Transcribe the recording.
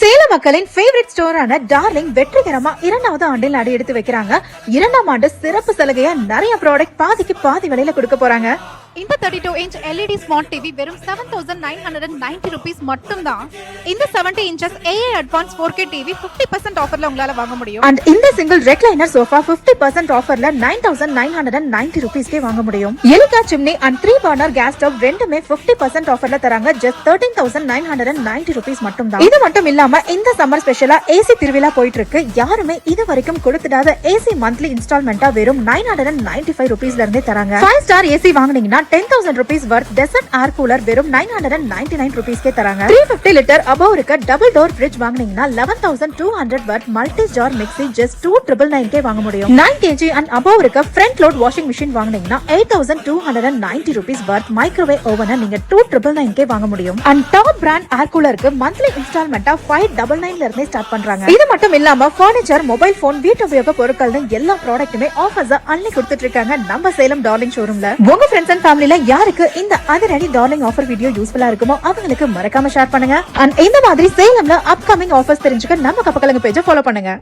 சேலம் மக்களின் favourite ஸ்டோரான darling வெற்றிகரமா 2வது ஆண்டில் அடி எடுத்து வைக்கிறாங்க. 2ஆம் ஆண்டு சிறப்பு சலுகையா நிறைய ப்ராடக்ட் பாதிக்கு பாதி விலையில கொடுக்க போறாங்க. இந்த 32 இன்ச் LED ஸ்மார்ட் டிவி வெறும் 7990 ரூபீஸ் மட்டும் தான். இந்த 70 inches AI advance 4K TV 50% ஆஃபர்ல உங்களால வாங்க முடியும். அண்ட் இந்த சிங்கிள் ரெக்லைனர் சோஃபா 50% ஆஃபர்ல 9990 ரூபீஸ்க்கே வாங்க முடியும். Elica chimney and 3 burner gas stove ரெண்டுமே 50% ஆஃபர்ல தராங்க. ஜஸ்ட் 13990 ரூபீஸ் மட்டும் தான். இது மட்டும் இல்லாம இந்த சம்மர் ஸ்பெஷலா ஏசி திருவிழா போயிட்டு இருக்கு. யாருமே இது வரைக்கும் கொடுத்துடாத ஏசி மந்த்லி இன்ஸ்டால்மெண்டா வெறும் 995 ரூபீஸ்ல இருந்தே தராங்க. 5 ஸ்டார் ஏசி வாங்குனீங்கன்னா 10,000 rupees worth desert air cooler வெறும் 999 rupeesக்கே தராங்க. 350 லிட்டர் above இருக்க டபுள் டோர் ஃப்ரிட்ஜ் வாங்குனீங்கன்னா 11,200 worth multi jar mixie just 2,999 வாங்க முடியும். 9 kg and above இருக்க ஃப்ரண்ட் லோட் வாஷிங் மிஷின் வாங்குனீங்கன்னா 8,290 rupees worth மைக்ரோவேவ் ஓவனை நீங்க 2,999 வாங்க முடியும். அண்ட் டாப் பிராண்ட் ஏர் கூலருக்கு மந்த்லி இன்ஸ்டால்மெண்டா 599 இருந்தே ஸ்டார்ட் பண்றாங்க. இது மட்டும் இல்லாம ஃபர்னிச்சர், மொபைல் போன், வீட்டு உபயோக பொருட்கள்னு எல்லா ப்ராடக்ட்டுமே ஆஃபர்ஸ் அள்ளி கொடுத்துட்டு இருக்காங்க நம்ம சேலம் டார்லிங் ஷோரூம்ல. உங்க ஃப்ரெண்ட்ஸ் அண்ட் ஃபேமிலில யாருக்கு இந்த அதிரடி டார்லிங் ஆஃபர் வீடியோ யூஸ்ஃபுல்லா இருக்குமோ அவங்களுக்கு மறக்காம ஷேர் பண்ணுங்க. அண்ட் இந்த மாதிரி சேலம்ல அப்கமிங் ஆஃபர்ஸ் தெரிஞ்சுக்க நம்ம கப்பக்கலங்க பேஜை ஃபாலோ பண்ணுங்க.